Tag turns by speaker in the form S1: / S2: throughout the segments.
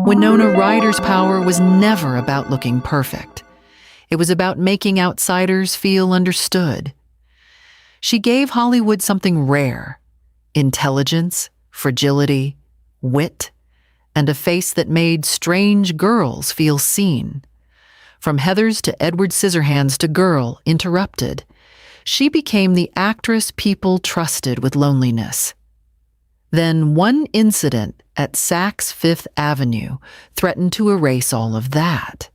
S1: Winona Ryder's power was never about looking perfect. It was about making outsiders feel understood. She gave Hollywood something rare: intelligence, fragility, wit, and a face that made strange girls feel seen. From Heathers to Edward Scissorhands to Girl Interrupted, she became the actress people trusted with loneliness. Then one incident at Saks Fifth Avenue threatened to erase all of that.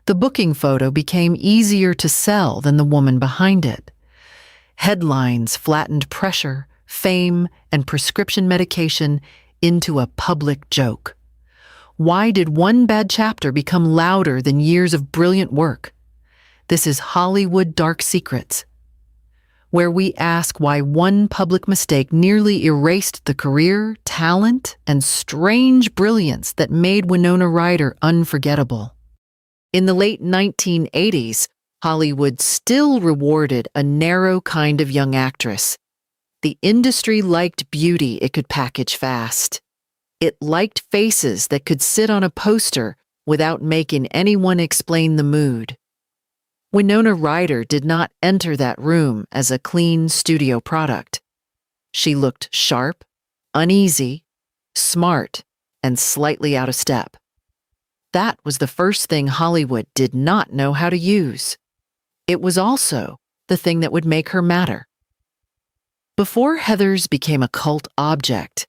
S1: The booking photo became easier to sell than the woman behind it. Headlines flattened pressure, fame, and prescription medication into a public joke. Why did one bad chapter become louder than years of brilliant work? This is Hollywood Dark Secrets, where we ask why one public mistake nearly erased the career, talent, and strange brilliance that made Winona Ryder unforgettable. In the late 1980s, Hollywood still rewarded a narrow kind of young actress. The industry liked beauty it could package fast. It liked faces that could sit on a poster without making anyone explain the mood. Winona Ryder did not enter that room as a clean studio product. She looked sharp, uneasy, smart, and slightly out of step. That was the first thing Hollywood did not know how to use. It was also the thing that would make her matter. Before Heathers became a cult object,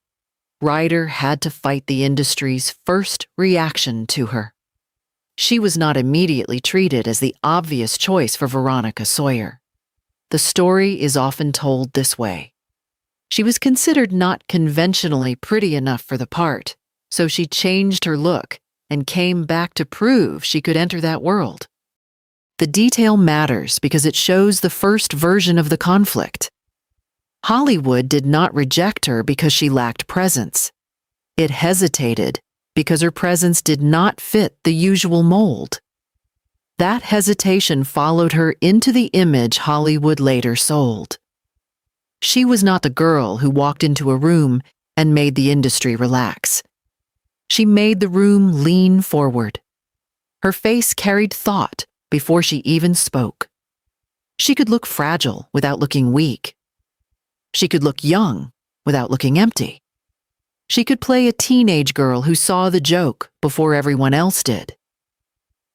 S1: Ryder had to fight the industry's first reaction to her. She was not immediately treated as the obvious choice for Veronica Sawyer. The story is often told this way. She was considered not conventionally pretty enough for the part, so she changed her look and came back to prove she could enter that world. The detail matters because it shows the first version of the conflict. Hollywood did not reject her because she lacked presence. It hesitated because her presence did not fit the usual mold. That hesitation followed her into the image Hollywood later sold. She was not the girl who walked into a room and made the industry relax. She made the room lean forward. Her face carried thought before she even spoke. She could look fragile without looking weak. She could look young without looking empty. She could play a teenage girl who saw the joke before everyone else did.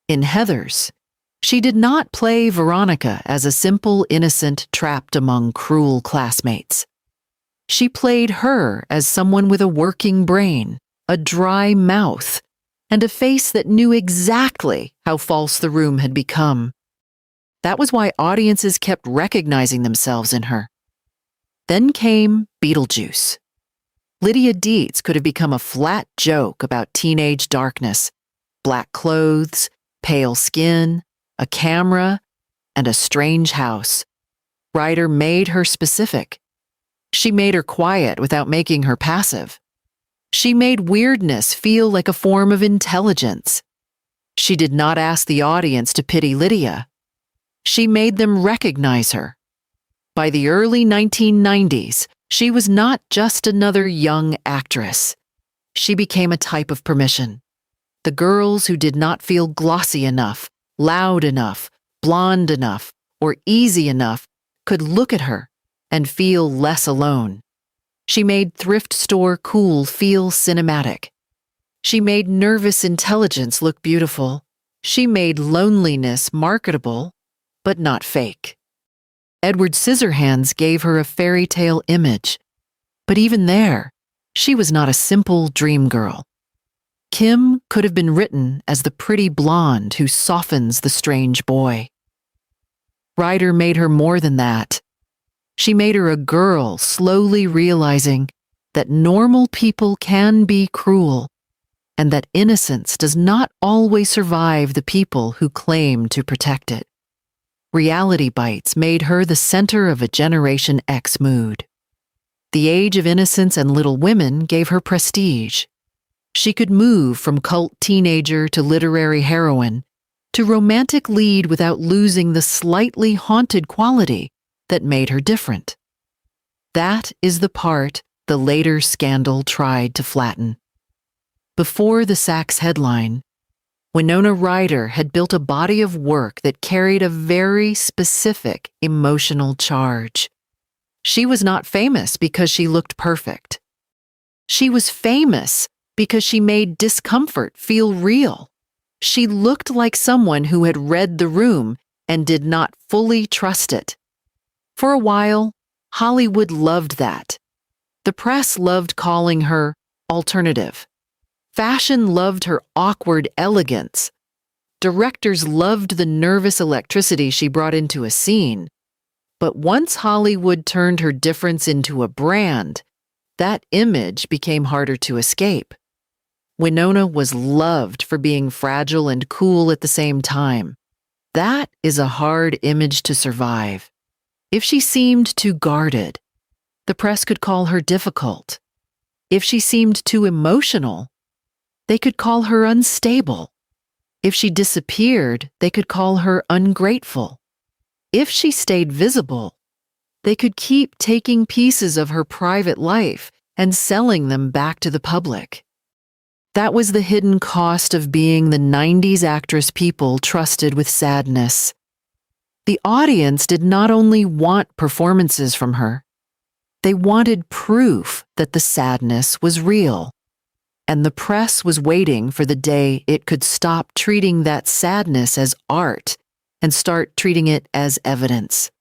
S1: In Heathers, she did not play Veronica as a simple innocent trapped among cruel classmates. She played her as someone with a working brain, a dry mouth, and a face that knew exactly how false the room had become. That was why audiences kept recognizing themselves in her. Then came Beetlejuice. Lydia Deetz could have become a flat joke about teenage darkness, black clothes, pale skin, a camera, and a strange house. Ryder made her specific. She made her quiet without making her passive. She made weirdness feel like a form of intelligence. She did not ask the audience to pity Lydia. She made them recognize her. By the early 1990s, she was not just another young actress. She became a type of permission. The girls who did not feel glossy enough, loud enough, blonde enough, or easy enough could look at her and feel less alone. She made thrift store cool feel cinematic. She made nervous intelligence look beautiful. She made loneliness marketable, but not fake. Edward Scissorhands gave her a fairy tale image, but even there, she was not a simple dream girl. Kim could have been written as the pretty blonde who softens the strange boy. Ryder made her more than that. She made her a girl slowly realizing that normal people can be cruel, and that innocence does not always survive the people who claim to protect it. Reality bites made her the center of a Generation X mood. The age of innocence and Little Women gave her prestige. She could move from cult teenager to literary heroine to romantic lead without losing the slightly haunted quality that made her different. That is the part the later scandal tried to flatten. Before the Saks headline, Winona Ryder had built a body of work that carried a very specific emotional charge. She was not famous because she looked perfect. She was famous because she made discomfort feel real. She looked like someone who had read the room and did not fully trust it. For a while, Hollywood loved that. The press loved calling her alternative. Fashion loved her awkward elegance. Directors loved the nervous electricity she brought into a scene. But once Hollywood turned her difference into a brand, that image became harder to escape. Winona was loved for being fragile and cool at the same time. That is a hard image to survive. If she seemed too guarded, the press could call her difficult. If she seemed too emotional, they could call her unstable. If she disappeared, they could call her ungrateful. If she stayed visible, they could keep taking pieces of her private life and selling them back to the public. That was the hidden cost of being the 90s actress people trusted with sadness. The audience did not only want performances from her, they wanted proof that the sadness was real. And the press was waiting for the day it could stop treating that sadness as art and start treating it as evidence.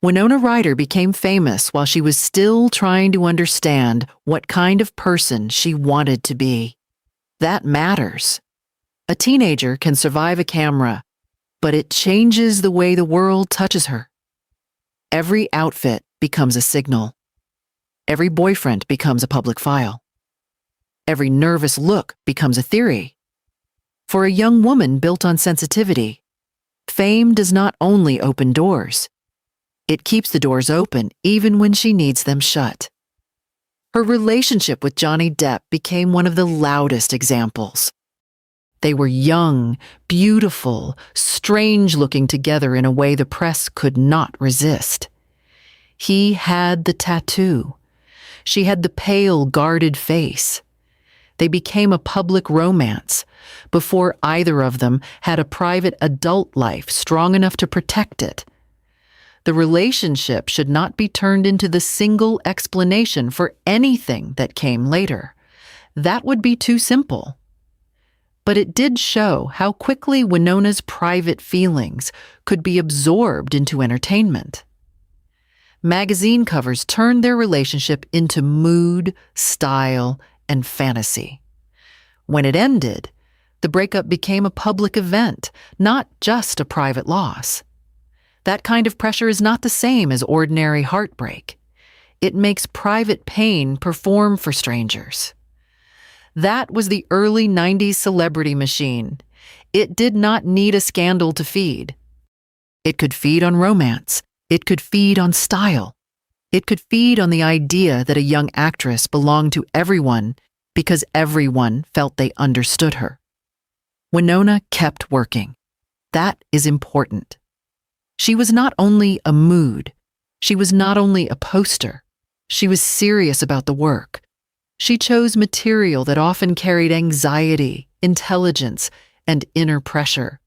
S1: Winona Ryder became famous while she was still trying to understand what kind of person she wanted to be. That matters. A teenager can survive a camera, but it changes the way the world touches her. Every outfit becomes a signal. Every boyfriend becomes a public file. Every nervous look becomes a theory. For a young woman built on sensitivity, fame does not only open doors, it keeps the doors open even when she needs them shut. Her relationship with Johnny Depp became one of the loudest examples. They were young, beautiful, strange-looking together in a way the press could not resist. He had the tattoo. She had the pale, guarded face. They became a public romance before either of them had a private adult life strong enough to protect it. The relationship should not be turned into the single explanation for anything that came later. That would be too simple. But it did show how quickly Winona's private feelings could be absorbed into entertainment. Magazine covers turned their relationship into mood, style, and fantasy. When it ended, the breakup became a public event, not just a private loss. That kind of pressure is not the same as ordinary heartbreak. It makes private pain perform for strangers. That was the early 90s celebrity machine. It did not need a scandal to feed. It could feed on romance. It could feed on style. It could feed on the idea that a young actress belonged to everyone because everyone felt they understood her. Winona kept working. That is important. She was not only a mood. She was not only a poster. She was serious about the work. She chose material that often carried anxiety, intelligence, and inner pressure.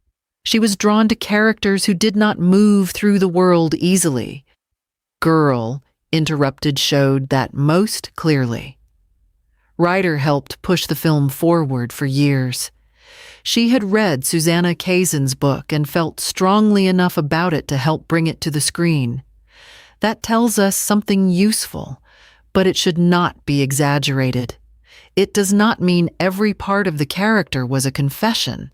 S1: She was drawn to characters who did not move through the world easily. Girl, Interrupted showed that most clearly. Ryder helped push the film forward for years. She had read Susanna Kaysen's book and felt strongly enough about it to help bring it to the screen. That tells us something useful, but it should not be exaggerated. It does not mean every part of the character was a confession.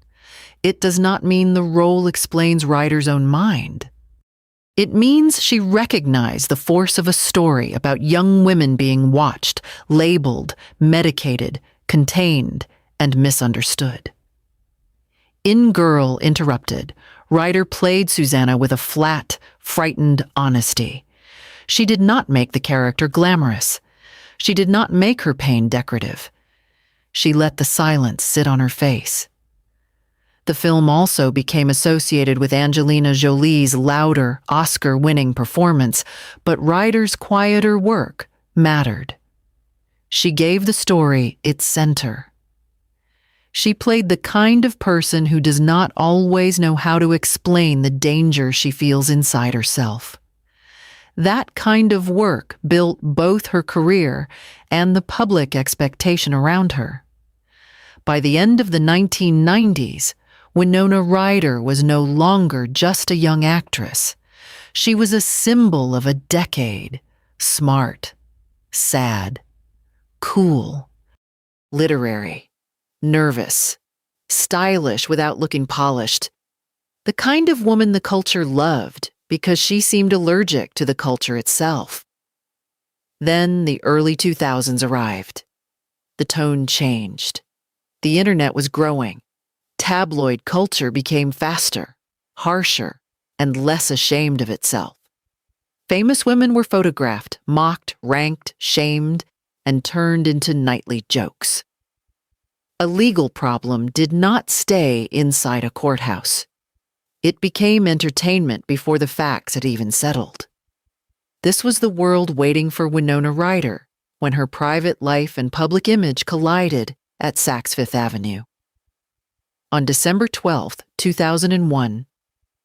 S1: It does not mean the role explains Ryder's own mind. It means she recognized the force of a story about young women being watched, labeled, medicated, contained, and misunderstood. In Girl, Interrupted, Ryder played Susanna with a flat, frightened honesty. She did not make the character glamorous. She did not make her pain decorative. She let the silence sit on her face. The film also became associated with Angelina Jolie's louder, Oscar-winning performance, but Ryder's quieter work mattered. She gave the story its center. She played the kind of person who does not always know how to explain the danger she feels inside herself. That kind of work built both her career and the public expectation around her. By the end of the 1990s, Winona Ryder was no longer just a young actress. She was a symbol of a decade: smart, sad, cool, literary, nervous, stylish without looking polished. The kind of woman the culture loved because she seemed allergic to the culture itself. Then the early 2000s arrived. The tone changed. The internet was growing. Tabloid culture became faster, harsher, and less ashamed of itself. Famous women were photographed, mocked, ranked, shamed, and turned into nightly jokes. A legal problem did not stay inside a courthouse. It became entertainment before the facts had even settled. This was the world waiting for Winona Ryder when her private life and public image collided at Saks Fifth Avenue. On December 12, 2001,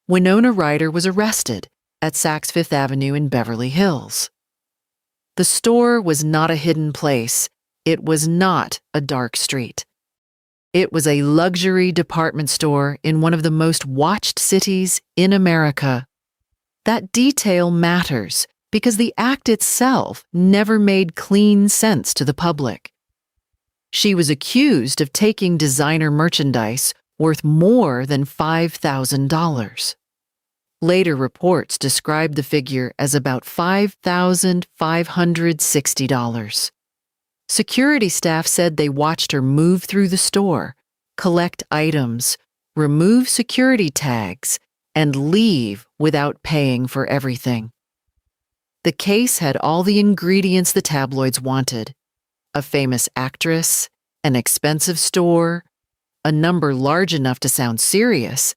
S1: Winona Ryder was arrested at Saks Fifth Avenue in Beverly Hills. The store was not a hidden place. It was not a dark street. It was a luxury department store in one of the most watched cities in America. That detail matters because the act itself never made clean sense to the public. She was accused of taking designer merchandise worth more than $5,000. Later reports described the figure as about $5,560. Security staff said they watched her move through the store, collect items, remove security tags, and leave without paying for everything. The case had all the ingredients the tabloids wanted: a famous actress, an expensive store, a number large enough to sound serious,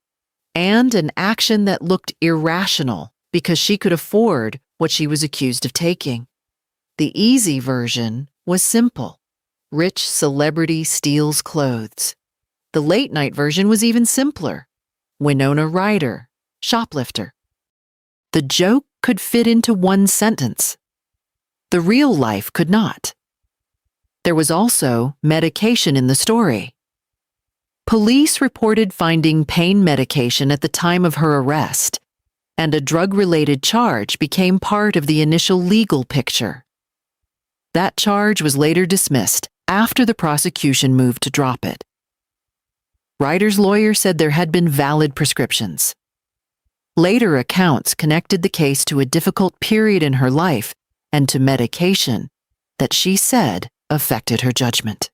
S1: and an action that looked irrational because she could afford what she was accused of taking. The easy version was simple: rich celebrity steals clothes. The late-night version was even simpler: Winona Ryder, shoplifter. The joke could fit into one sentence. The real life could not. There was also medication in the story. Police reported finding pain medication at the time of her arrest, and a drug-related charge became part of the initial legal picture. That charge was later dismissed after the prosecution moved to drop it. Ryder's lawyer said there had been valid prescriptions. Later accounts connected the case to a difficult period in her life and to medication that she said affected her judgment.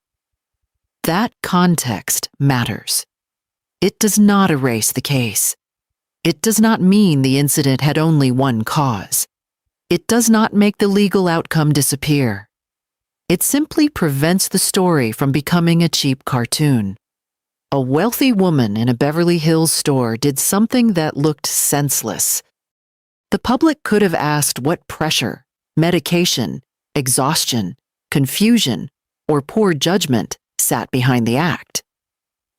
S1: That context matters. It does not erase the case. It does not mean the incident had only one cause. It does not make the legal outcome disappear. It simply prevents the story from becoming a cheap cartoon. A wealthy woman in a Beverly Hills store did something that looked senseless. The public could have asked what pressure, medication, exhaustion, confusion, or poor judgment sat behind the act.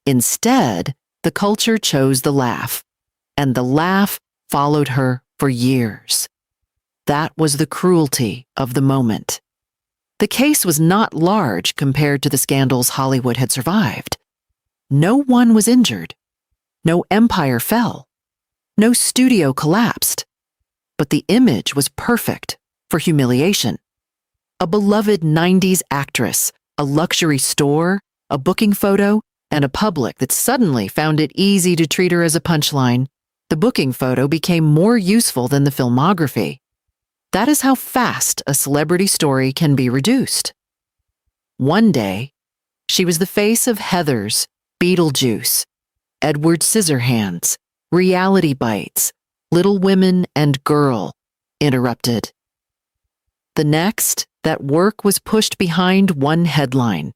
S1: Instead, the culture chose the laugh, and the laugh followed her for years. That was the cruelty of the moment. The case was not large compared to the scandals Hollywood had survived. No one was injured. No empire fell. No studio collapsed. But the image was perfect for humiliation. A beloved 90s actress, a luxury store, a booking photo, and a public that suddenly found it easy to treat her as a punchline. The booking photo became more useful than the filmography. That is how fast a celebrity story can be reduced. One day, she was the face of Heathers, Beetlejuice, Edward Scissorhands, Reality Bites, Little Women and Girl, interrupted. The next, that work was pushed behind one headline.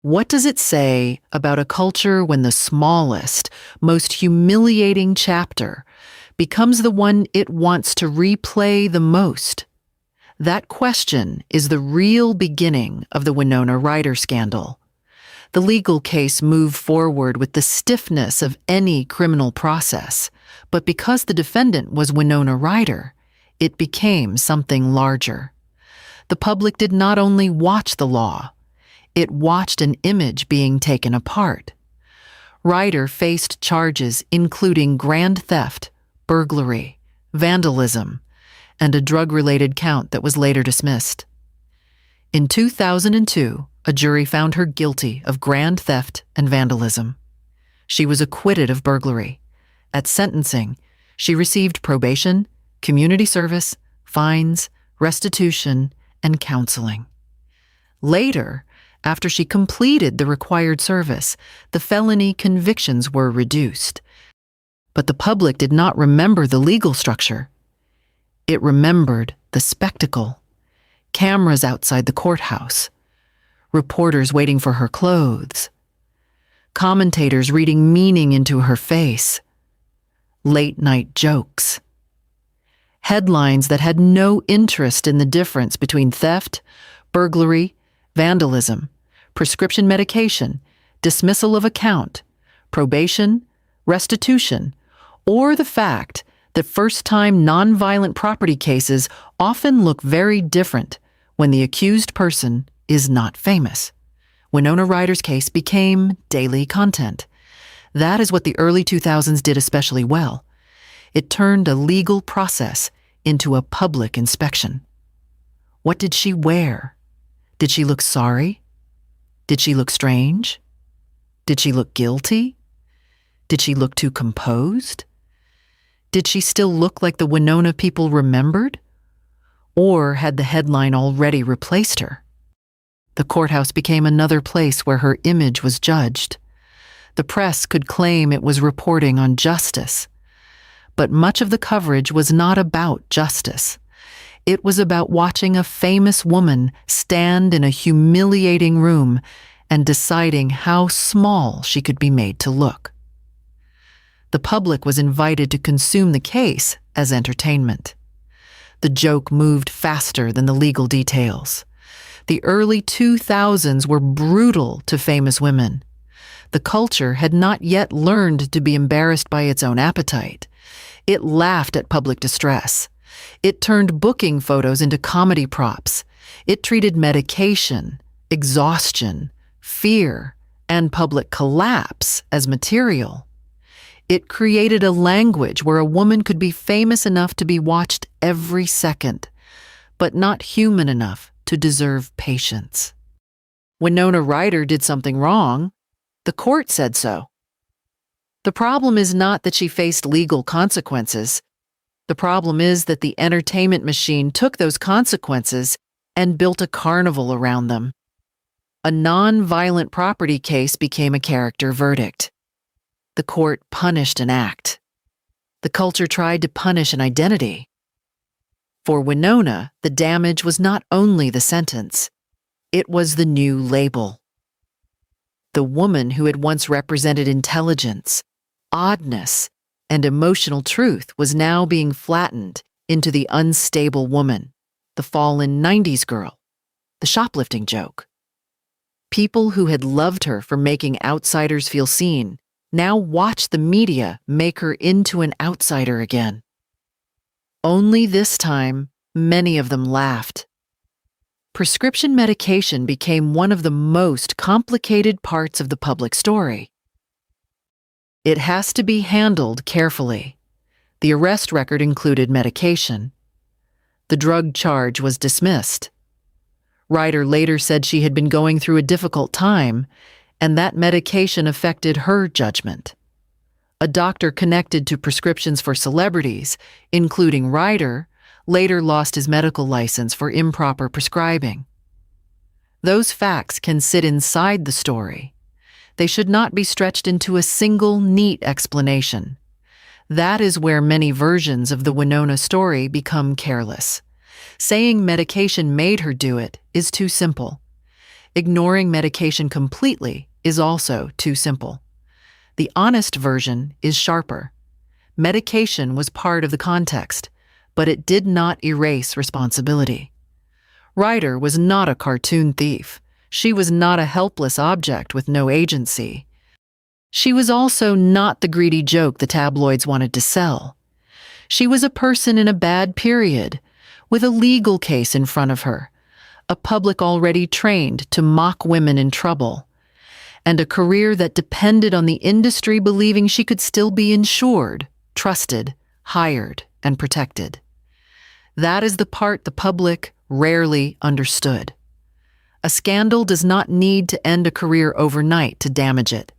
S1: What does it say about a culture when the smallest, most humiliating chapter becomes the one it wants to replay the most? That question is the real beginning of the Winona Ryder scandal. The legal case moved forward with the stiffness of any criminal process, but because the defendant was Winona Ryder, it became something larger. The public did not only watch the law, it watched an image being taken apart. Ryder faced charges including grand theft, burglary, vandalism, and a drug-related count that was later dismissed. In 2002, a jury found her guilty of grand theft and vandalism. She was acquitted of burglary. At sentencing, she received probation, community service, fines, restitution, and counseling. Later, after she completed the required service, the felony convictions were reduced. But the public did not remember the legal structure. It remembered the spectacle. Cameras outside the courthouse. Reporters waiting for her clothes. Commentators reading meaning into her face. Late-night jokes. Headlines that had no interest in the difference between theft, burglary, vandalism, prescription medication, dismissal of account, probation, restitution, or the fact that first-time nonviolent property cases often look very different when the accused person is not famous. Winona Ryder's case became daily content. That is what the early 2000s did especially well. It turned a legal process into a public inspection. What did she wear? Did she look sorry? Did she look strange? Did she look guilty? Did she look too composed? Did she still look like the Winona people remembered? Or had the headline already replaced her? The courthouse became another place where her image was judged. The press could claim it was reporting on justice. But much of the coverage was not about justice. It was about watching a famous woman stand in a humiliating room and deciding how small she could be made to look. The public was invited to consume the case as entertainment. The joke moved faster than the legal details. The early 2000s were brutal to famous women. The culture had not yet learned to be embarrassed by its own appetite. It laughed at public distress. It turned booking photos into comedy props. It treated medication, exhaustion, fear, and public collapse as material. It created a language where a woman could be famous enough to be watched every second, but not human enough to deserve patience. Winona Ryder did something wrong. The court said so. The problem is not that she faced legal consequences. The problem is that the entertainment machine took those consequences and built a carnival around them. A non-violent property case became a character verdict. The court punished an act. The culture tried to punish an identity. For Winona, the damage was not only the sentence, it was the new label. The woman who had once represented intelligence, oddness, and emotional truth was now being flattened into the unstable woman, the fallen 90s girl, the shoplifting joke. People who had loved her for making outsiders feel seen now watched the media make her into an outsider again. Only this time, many of them laughed. Prescription medication became one of the most complicated parts of the public story. It has to be handled carefully. The arrest record included medication. The drug charge was dismissed. Ryder later said she had been going through a difficult time, and that medication affected her judgment. A doctor connected to prescriptions for celebrities, including Ryder, later lost his medical license for improper prescribing. Those facts can sit inside the story. They should not be stretched into a single neat explanation. That is where many versions of the Winona story become careless. Saying medication made her do it is too simple. Ignoring medication completely is also too simple. The honest version is sharper. Medication was part of the context, but it did not erase responsibility. Ryder was not a cartoon thief. She was not a helpless object with no agency. She was also not the greedy joke the tabloids wanted to sell. She was a person in a bad period, with a legal case in front of her, a public already trained to mock women in trouble, and a career that depended on the industry believing she could still be insured, trusted, hired, and protected. That is the part the public rarely understood. A scandal does not need to end a career overnight to damage it.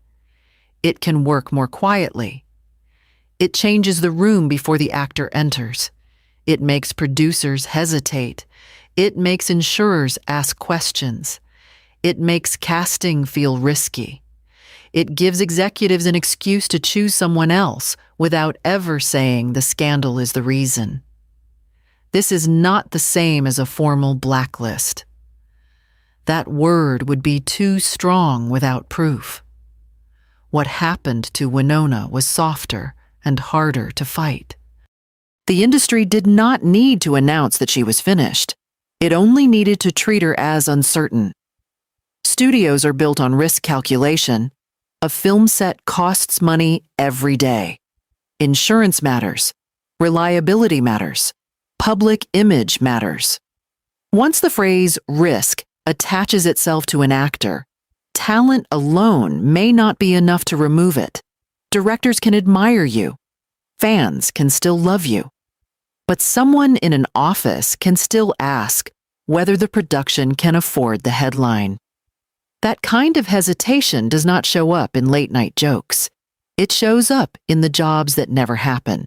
S1: It can work more quietly. It changes the room before the actor enters. It makes producers hesitate. It makes insurers ask questions. It makes casting feel risky. It gives executives an excuse to choose someone else without ever saying the scandal is the reason. This is not the same as a formal blacklist. That word would be too strong without proof. What happened to Winona was softer and harder to fight. The industry did not need to announce that she was finished. It only needed to treat her as uncertain. Studios are built on risk calculation. A film set costs money every day. Insurance matters. Reliability matters. Public image matters. Once the phrase risk attaches itself to an actor, talent alone may not be enough to remove it. Directors can admire you. Fans can still love you. But someone in an office can still ask whether the production can afford the headline. That kind of hesitation does not show up in late-night jokes. It shows up in the jobs that never happen.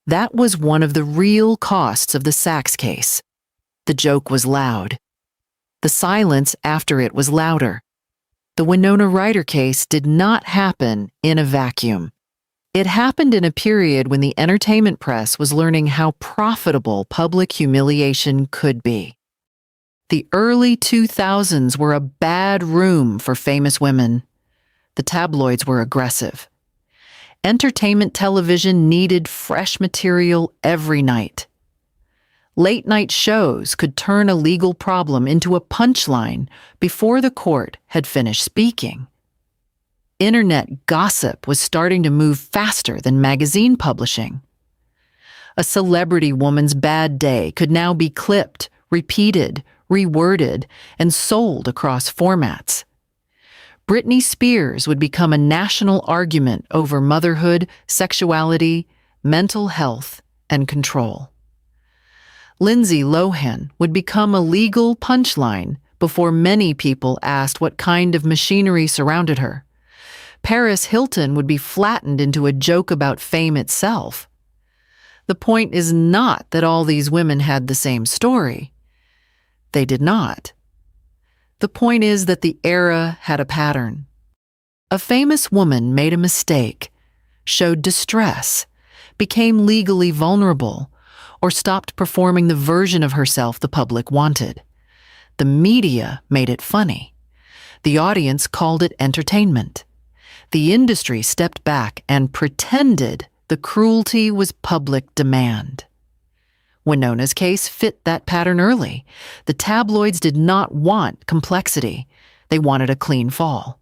S1: That was one of the real costs of the Sachs case. The joke was loud. The silence after it was louder. The Winona Ryder case did not happen in a vacuum. It happened in a period when the entertainment press was learning how profitable public humiliation could be. The early 2000s were a bad room for famous women. The tabloids were aggressive. Entertainment television needed fresh material every night. Late-night shows could turn a legal problem into a punchline before the court had finished speaking. Internet gossip was starting to move faster than magazine publishing. A celebrity woman's bad day could now be clipped, repeated, reworded, and sold across formats. Britney Spears would become a national argument over motherhood, sexuality, mental health, and control. Lindsay Lohan would become a legal punchline before many people asked what kind of machinery surrounded her. Paris Hilton would be flattened into a joke about fame itself. The point is not that all these women had the same story. They did not. The point is that the era had a pattern. A famous woman made a mistake, showed distress, became legally vulnerable, or stopped performing the version of herself the public wanted. The media made it funny. The audience called it entertainment. The industry stepped back and pretended the cruelty was public demand. Winona's case fit that pattern early. The tabloids did not want complexity. They wanted a clean fall.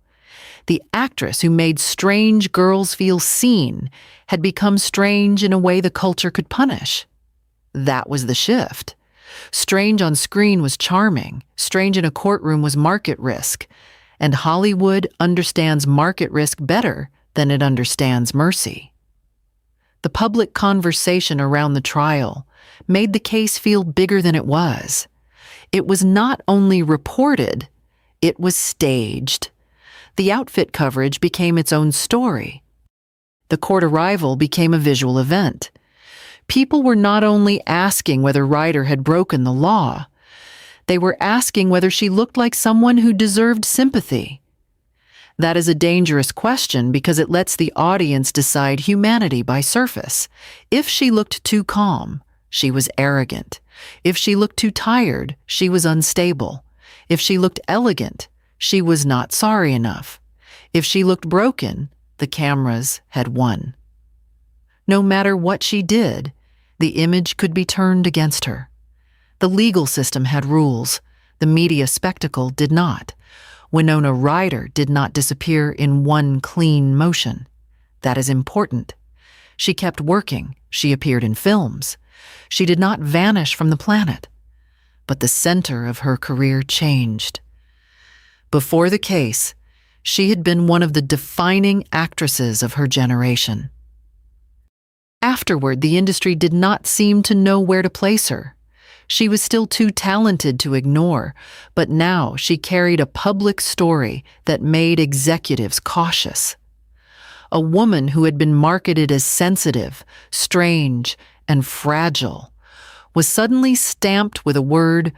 S1: The actress who made strange girls feel seen had become strange in a way the culture could punish. That was the shift. Strange on screen was charming. Strange in a courtroom was market risk. And Hollywood understands market risk better than it understands mercy. The public conversation around the trial made the case feel bigger than it was. It was not only reported, it was staged. The outfit coverage became its own story. The court arrival became a visual event. People were not only asking whether Ryder had broken the law, they were asking whether she looked like someone who deserved sympathy. That is a dangerous question because it lets the audience decide humanity by surface. If she looked too calm, she was arrogant. If she looked too tired, she was unstable. If she looked elegant, she was not sorry enough. If she looked broken, the cameras had won. No matter what she did, the image could be turned against her. The legal system had rules. The media spectacle did not. Winona Ryder did not disappear in one clean motion. That is important. She kept working. She appeared in films. She did not vanish from the planet. But the center of her career changed. Before the case, she had been one of the defining actresses of her generation. Afterward, the industry did not seem to know where to place her. She was still too talented to ignore, but now she carried a public story that made executives cautious. A woman who had been marketed as sensitive, strange, and fragile was suddenly stamped with a word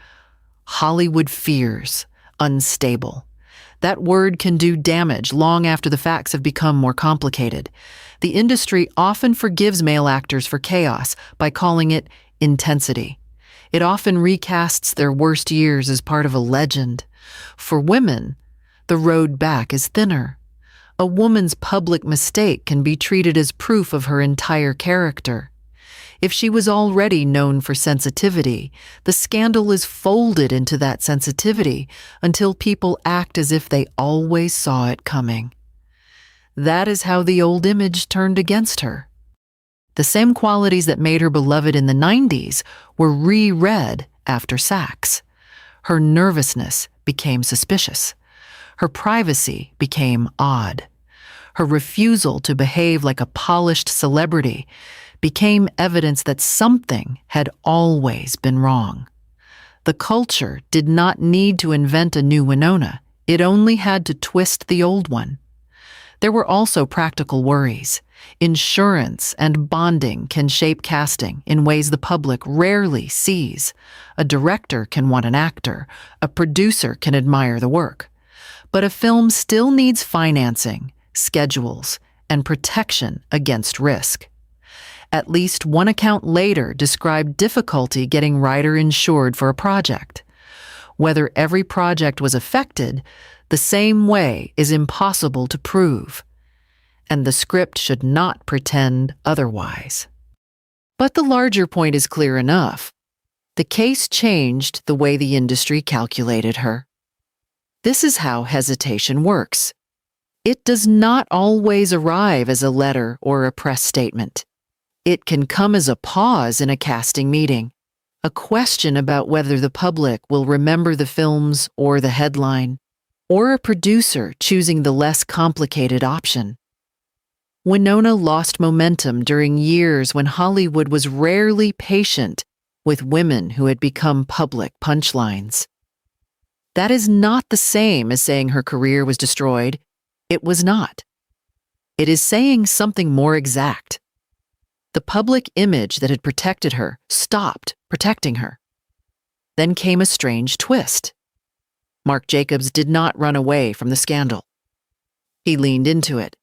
S1: Hollywood fears, unstable. That word can do damage long after the facts have become more complicated. The industry often forgives male actors for chaos by calling it intensity. It often recasts their worst years as part of a legend. For women, the road back is thinner. A woman's public mistake can be treated as proof of her entire character. If she was already known for sensitivity, the scandal is folded into that sensitivity until people act as if they always saw it coming. That is how the old image turned against her. The same qualities that made her beloved in the 90s were reread after Saks. Her nervousness became suspicious. Her privacy became odd. Her refusal to behave like a polished celebrity became evidence that something had always been wrong. The culture did not need to invent a new Winona. It only had to twist the old one. There were also practical worries. Insurance and bonding can shape casting in ways the public rarely sees. A director can want an actor. A producer can admire the work. But a film still needs financing, schedules, and protection against risk. At least one account later described difficulty getting Ryder insured for a project. Whether every project was affected, the same way is impossible to prove. And the script should not pretend otherwise. But the larger point is clear enough. The case changed the way the industry calculated her. This is how hesitation works. It does not always arrive as a letter or a press statement. It can come as a pause in a casting meeting, a question about whether the public will remember the films or the headline, or a producer choosing the less complicated option. Winona lost momentum during years when Hollywood was rarely patient with women who had become public punchlines. That is not the same as saying her career was destroyed. It was not. It is saying something more exact. The public image that had protected her stopped protecting her. Then came a strange twist. Marc Jacobs did not run away from the scandal. He leaned into it.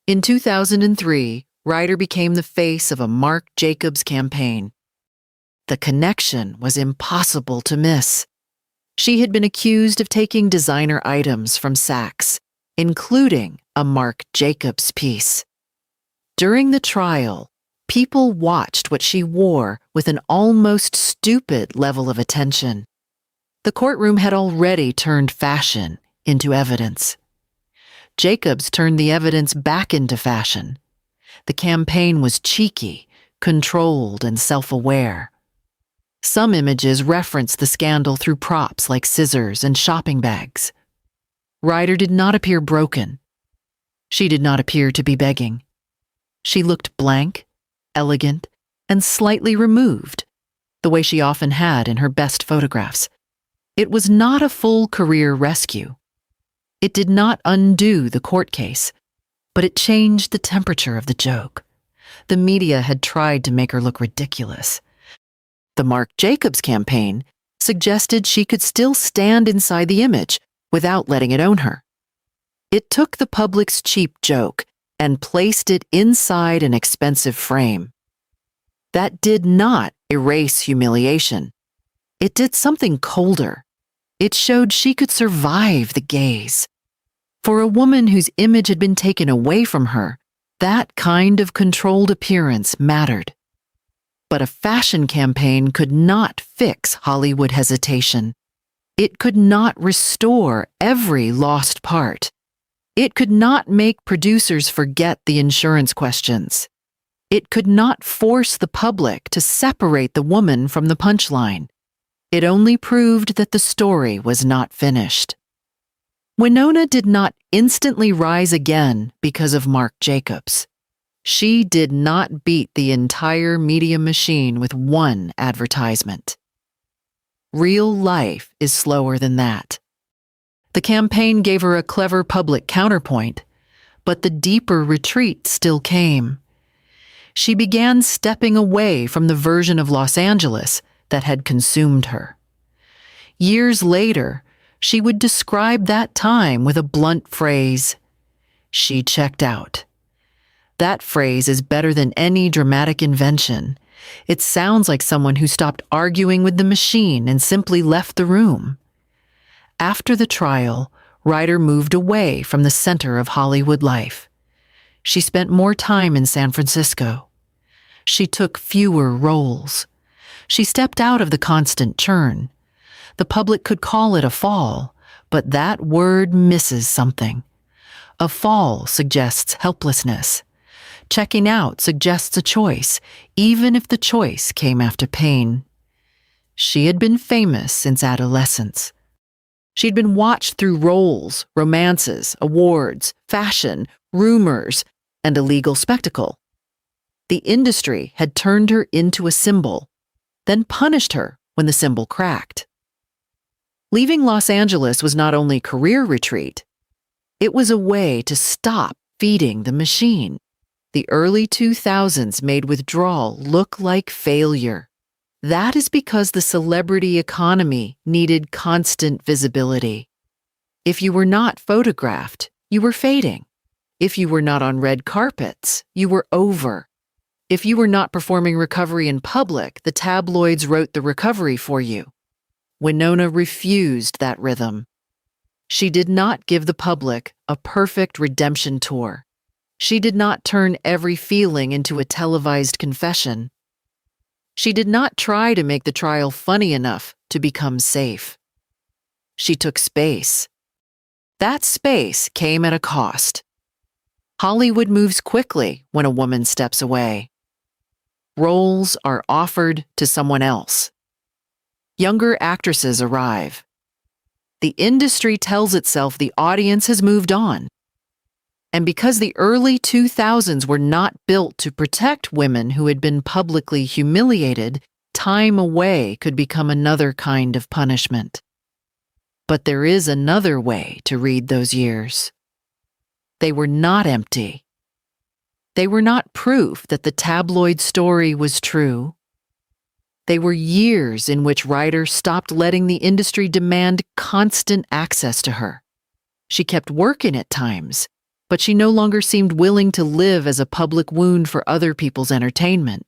S1: In 2003, Ryder became the face of a Marc Jacobs campaign. The connection was impossible to miss. She had been accused of taking designer items from Saks, including a Marc Jacobs piece. During the trial, people watched what she wore with an almost stupid level of attention. The courtroom had already turned fashion into evidence. Jacobs turned the evidence back into fashion. The campaign was cheeky, controlled, and self-aware. Some images referenced the scandal through props like scissors and shopping bags. Ryder did not appear broken. She did not appear to be begging. She looked blank, elegant, and slightly removed, the way she often had in her best photographs. It was not a full career rescue. It did not undo the court case, but it changed the temperature of the joke. The media had tried to make her look ridiculous. The Marc Jacobs campaign suggested she could still stand inside the image without letting it own her. It took the public's cheap joke and placed it inside an expensive frame. That did not erase humiliation. It did something colder. It showed she could survive the gaze. For a woman whose image had been taken away from her, that kind of controlled appearance mattered. But a fashion campaign could not fix Hollywood hesitation. It could not restore every lost part. It could not make producers forget the insurance questions. It could not force the public to separate the woman from the punchline. It only proved that the story was not finished. Winona did not instantly rise again because of Marc Jacobs. She did not beat the entire media machine with one advertisement. Real life is slower than that. The campaign gave her a clever public counterpoint, but the deeper retreat still came. She began stepping away from the version of Los Angeles that had consumed her. Years later, she would describe that time with a blunt phrase: "She checked out." That phrase is better than any dramatic invention. It sounds like someone who stopped arguing with the machine and simply left the room. After the trial, Ryder moved away from the center of Hollywood life. She spent more time in San Francisco. She took fewer roles. She stepped out of the constant churn. The public could call it a fall, but that word misses something. A fall suggests helplessness. Checking out suggests a choice, even if the choice came after pain. She had been famous since adolescence. She'd been watched through roles, romances, awards, fashion, rumors, and a legal spectacle. The industry had turned her into a symbol, then punished her when the symbol cracked. Leaving Los Angeles was not only career retreat, it was a way to stop feeding the machine. The early 2000s made withdrawal look like failure. That is because the celebrity economy needed constant visibility. If you were not photographed, you were fading. If you were not on red carpets, you were over. If you were not performing recovery in public, the tabloids wrote the recovery for you. Winona refused that rhythm. She did not give the public a perfect redemption tour. She did not turn every feeling into a televised confession. She did not try to make the trial funny enough to become safe. She took space. That space came at a cost. Hollywood moves quickly when a woman steps away. Roles are offered to someone else. Younger actresses arrive. The industry tells itself the audience has moved on. And because the early 2000s were not built to protect women who had been publicly humiliated, time away could become another kind of punishment. But there is another way to read those years. They were not empty. They were not proof that the tabloid story was true. They were years in which Ryder stopped letting the industry demand constant access to her. She kept working at times, but she no longer seemed willing to live as a public wound for other people's entertainment.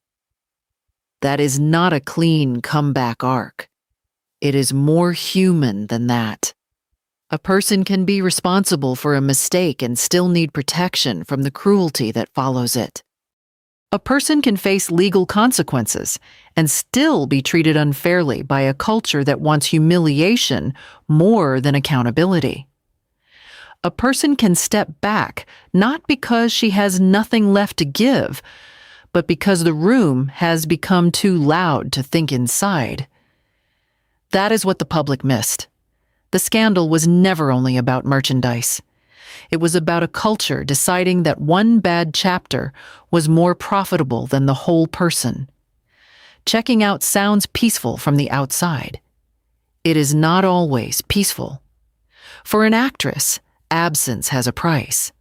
S1: That is not a clean comeback arc. It is more human than that. A person can be responsible for a mistake and still need protection from the cruelty that follows it. A person can face legal consequences and still be treated unfairly by a culture that wants humiliation more than accountability. A person can step back not because she has nothing left to give, but because the room has become too loud to think inside. That is what the public missed. The scandal was never only about merchandise. It was about a culture deciding that one bad chapter was more profitable than the whole person. Checking out sounds peaceful from the outside. It is not always peaceful. For an actress, absence has a price.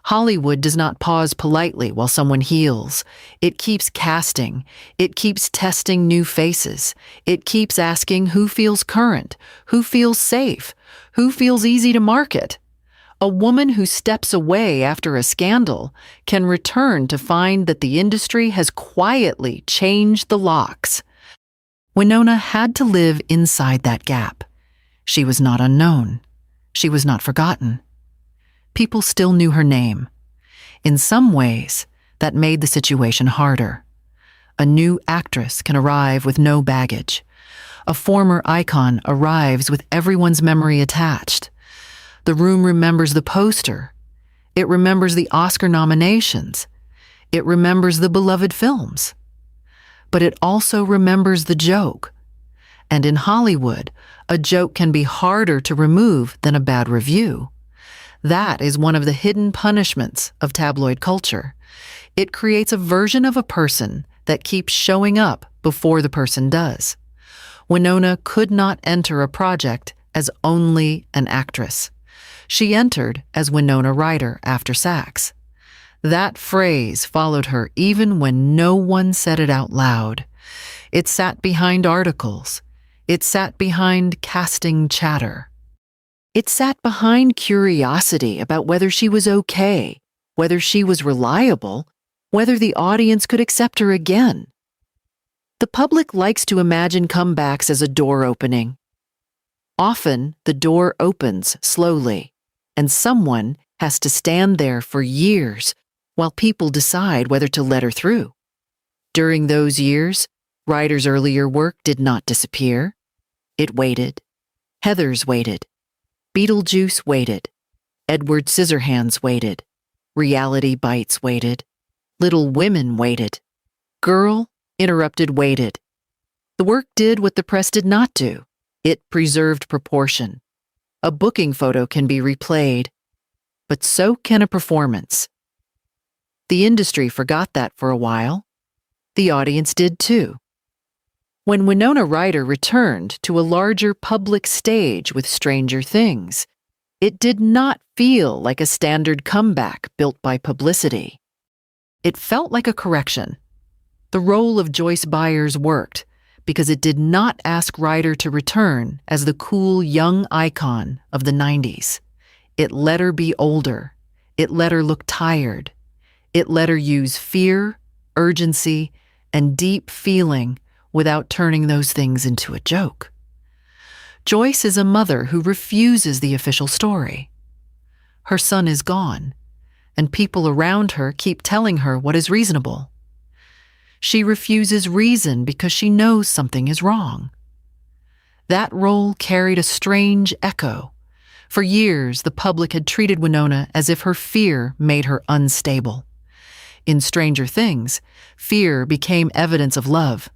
S1: Hollywood does not pause politely while someone heals. It keeps casting. It keeps testing new faces. It keeps asking who feels current, who feels safe, who feels easy to market. A woman who steps away after a scandal can return to find that the industry has quietly changed the locks. Winona had to live inside that gap. She was not unknown. She was not forgotten. People still knew her name. In some ways, that made the situation harder. A new actress can arrive with no baggage. A former icon arrives with everyone's memory attached. The room remembers the poster. It remembers the Oscar nominations. It remembers the beloved films. But it also remembers the joke. And in Hollywood, a joke can be harder to remove than a bad review. That is one of the hidden punishments of tabloid culture. It creates a version of a person that keeps showing up before the person does. Winona could not enter a project as only an actress. She entered as Winona Ryder after Saks. That phrase followed her even when no one said it out loud. It sat behind articles. It sat behind casting chatter. It sat behind curiosity about whether she was okay, whether she was reliable, whether the audience could accept her again. The public likes to imagine comebacks as a door opening. Often, the door opens slowly, and someone has to stand there for years while people decide whether to let her through. During those years, Ryder's earlier work did not disappear. It waited. Heathers waited. Beetlejuice waited. Edward Scissorhands waited. Reality Bites waited. Little Women waited. Girl Interrupted waited. The work did what the press did not do. It preserved proportion. A booking photo can be replayed, but so can a performance. The industry forgot that for a while. The audience did too. When Winona Ryder returned to a larger public stage with Stranger Things, it did not feel like a standard comeback built by publicity. It felt like a correction. The role of Joyce Byers worked because it did not ask Ryder to return as the cool young icon of the 90s. It let her be older. It let her look tired. It let her use fear, urgency, and deep feeling without turning those things into a joke. Joyce is a mother who refuses the official story. Her son is gone, and people around her keep telling her what is reasonable. She refuses reason because she knows something is wrong. That role carried a strange echo. For years, the public had treated Winona as if her fear made her unstable. In Stranger Things, fear became evidence of love.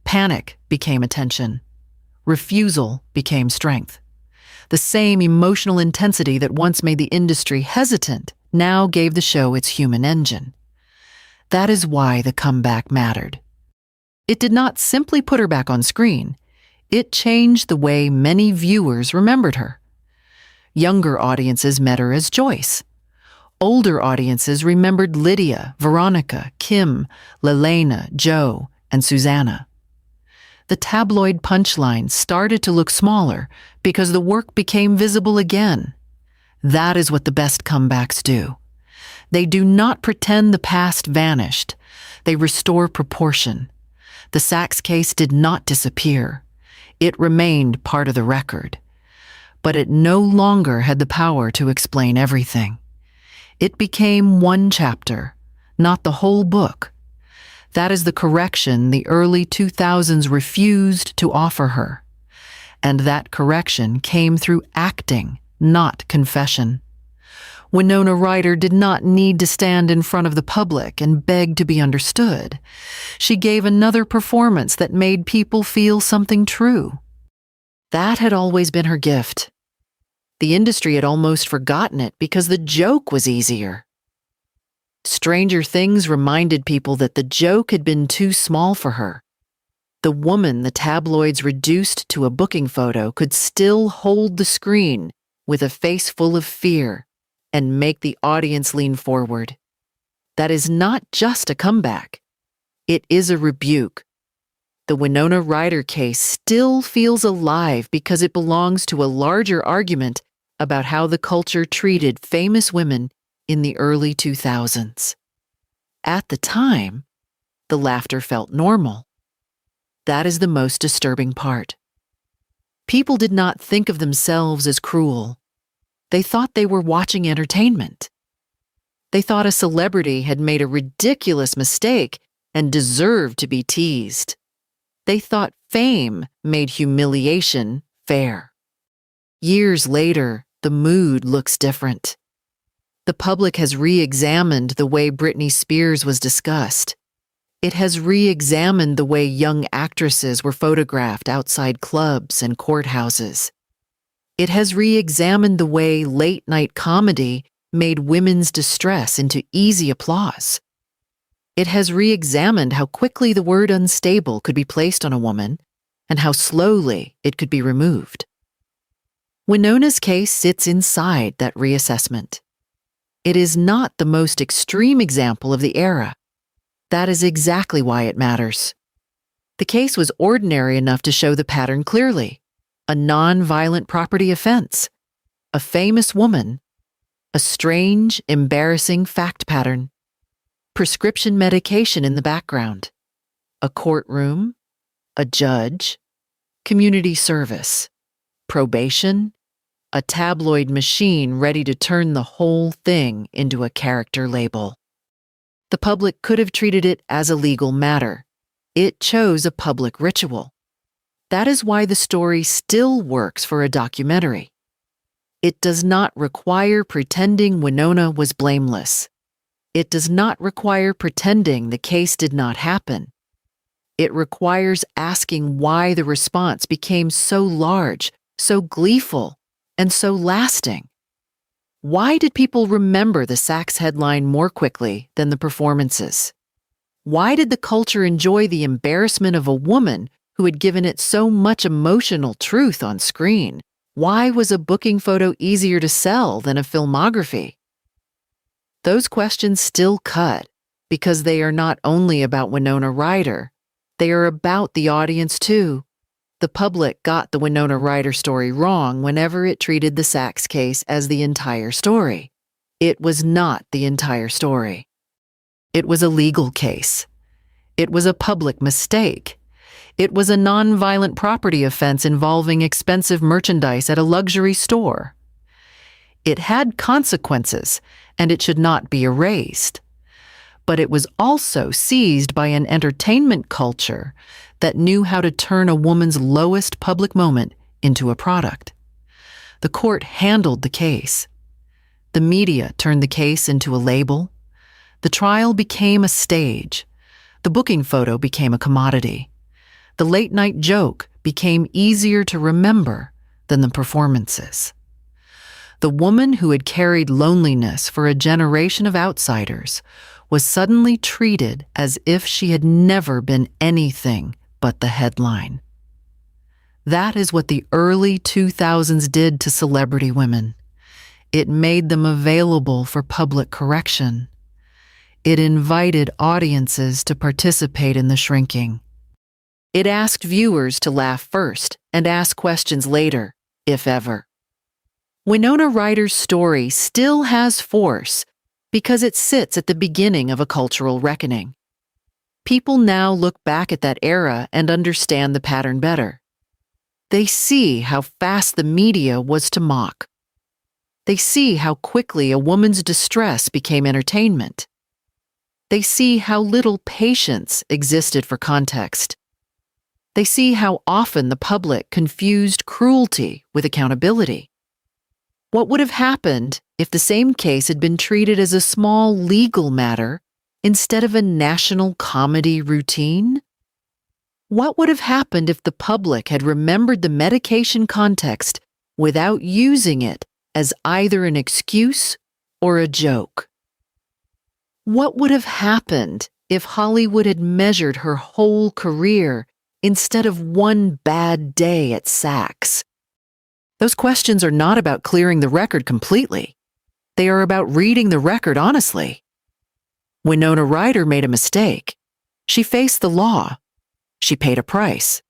S1: Panic became attention. Refusal became strength. The same emotional intensity that once made the industry hesitant now gave the show its human engine. That is why the comeback mattered. It did not simply put her back on screen. It changed the way many viewers remembered her. Younger audiences met her as Joyce. Older audiences remembered Lydia, Veronica, Kim, Lelena, Jo, and Susanna. The tabloid Punchline started to look smaller because the work became visible again. That is what the best comebacks do. They do not pretend the past vanished. They restore proportion. The Saks case did not disappear. It remained part of the record. But it no longer had the power to explain everything. It became one chapter, not the whole book. That is the correction the early 2000s refused to offer her. And that correction came through acting, not confession. Winona Ryder did not need to stand in front of the public and beg to be understood. She gave another performance that made people feel something true. That had always been her gift. The industry had almost forgotten it because the joke was easier. Stranger Things reminded people that the joke had been too small for her. The woman the tabloids reduced to a booking photo could still hold the screen with a face full of fear and make the audience lean forward. That is not just a comeback. It is a rebuke. The Winona Ryder case still feels alive because it belongs to a larger argument about how the culture treated famous women in the early 2000s. At the time, the laughter felt normal. That is the most disturbing part. People did not think of themselves as cruel. They thought they were watching entertainment. They thought a celebrity had made a ridiculous mistake and deserved to be teased. They thought fame made humiliation fair. Years later, the mood looks different. The public has re-examined the way Britney Spears was discussed. It has re-examined the way young actresses were photographed outside clubs and courthouses. It has re-examined the way late-night comedy made women's distress into easy applause. It has re-examined how quickly the word unstable could be placed on a woman and how slowly it could be removed. Winona's case sits inside that reassessment. It is not the most extreme example of the era. That is exactly why it matters. The case was ordinary enough to show the pattern clearly. A non-violent property offense. A famous woman. A strange, embarrassing fact pattern. Prescription medication in the background. A courtroom. A judge. Community service. Probation. A tabloid machine ready to turn the whole thing into a character label. The public could have treated it as a legal matter. It chose a public ritual. That is why the story still works for a documentary. It does not require pretending Winona was blameless. It does not require pretending the case did not happen. It requires asking why the response became so large, so gleeful, and so lasting. Why did people remember the Saks headline more quickly than the performances? Why did the culture enjoy the embarrassment of a woman who had given it so much emotional truth on screen? Why was a booking photo easier to sell than a filmography? Those questions still cut because they are not only about Winona Ryder, they are about the audience too. The public got the Winona Ryder story wrong whenever it treated the Saks case as the entire story. It was not the entire story. It was a legal case. It was a public mistake. It was a non-violent property offense involving expensive merchandise at a luxury store. It had consequences, and it should not be erased. But it was also seized by an entertainment culture that knew how to turn a woman's lowest public moment into a product. The court handled the case. The media turned the case into a label. The trial became a stage. The booking photo became a commodity. The late-night joke became easier to remember than the performances. The woman who had carried loneliness for a generation of outsiders was suddenly treated as if she had never been anything but the headline. That is what the early 2000s did to celebrity women. It made them available for public correction. It invited audiences to participate in the shrinking. It asked viewers to laugh first and ask questions later, if ever. Winona Ryder's story still has force because it sits at the beginning of a cultural reckoning. People now look back at that era and understand the pattern better. They see how fast the media was to mock. They see how quickly a woman's distress became entertainment. They see how little patience existed for context. They see how often the public confused cruelty with accountability. What would have happened if the same case had been treated as a small legal matter instead of a national comedy routine? What would have happened if the public had remembered the medication context without using it as either an excuse or a joke? What would have happened if Hollywood had measured her whole career instead of one bad day at Saks? Those questions are not about clearing the record completely. They are about reading the record honestly. Winona Ryder made a mistake. She faced the law. She paid a price.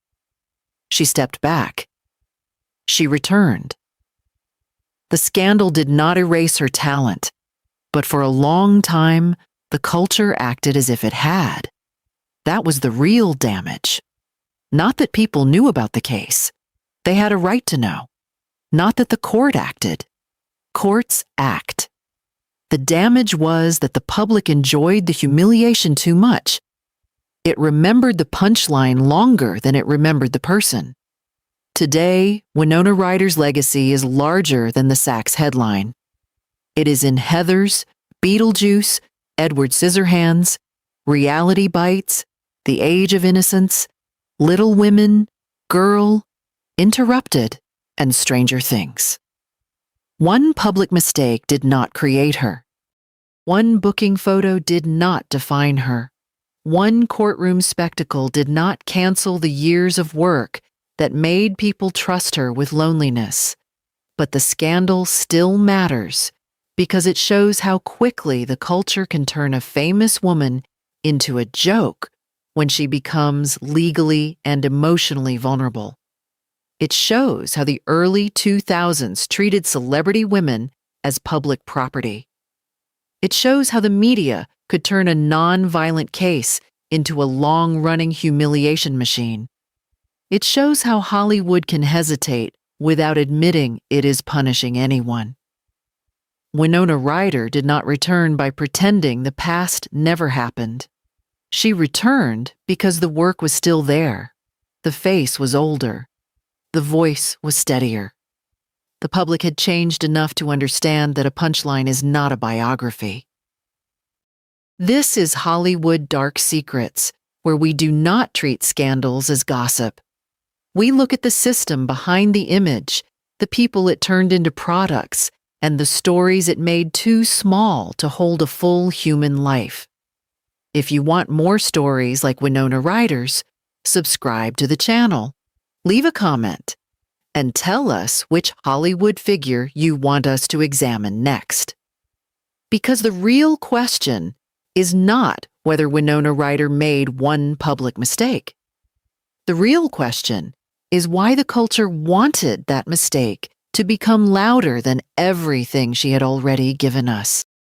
S1: She stepped back. She returned. The scandal did not erase her talent, but for a long time, the culture acted as if it had. That was the real damage. Not that people knew about the case. They had a right to know. Not that the court acted. Courts act. The damage was that the public enjoyed the humiliation too much. It remembered the punchline longer than it remembered the person. Today, Winona Ryder's legacy is larger than the Saks headline. It is in Heathers, Beetlejuice, Edward Scissorhands, Reality Bites, The Age of Innocence, Little Women, Girl, Interrupted, and Stranger Things. One public mistake did not create her. One booking photo did not define her. One courtroom spectacle did not cancel the years of work that made people trust her with loneliness. But the scandal still matters because it shows how quickly the culture can turn a famous woman into a joke when she becomes legally and emotionally vulnerable. It shows how the early 2000s treated celebrity women as public property. It shows how the media could turn a non-violent case into a long-running humiliation machine. It shows how Hollywood can hesitate without admitting it is punishing anyone. Winona Ryder did not return by pretending the past never happened. She returned because the work was still there. The face was older. The voice was steadier. The public had changed enough to understand that a punchline is not a biography. This is Hollywood Dark Secrets, where we do not treat scandals as gossip. We look at the system behind the image, the people it turned into products, and the stories it made too small to hold a full human life. If you want more stories like Winona Ryder's, subscribe to the channel, leave a comment, and tell us which Hollywood figure you want us to examine next. Because the real question is not whether Winona Ryder made one public mistake. The real question is why the culture wanted that mistake to become louder than everything she had already given us.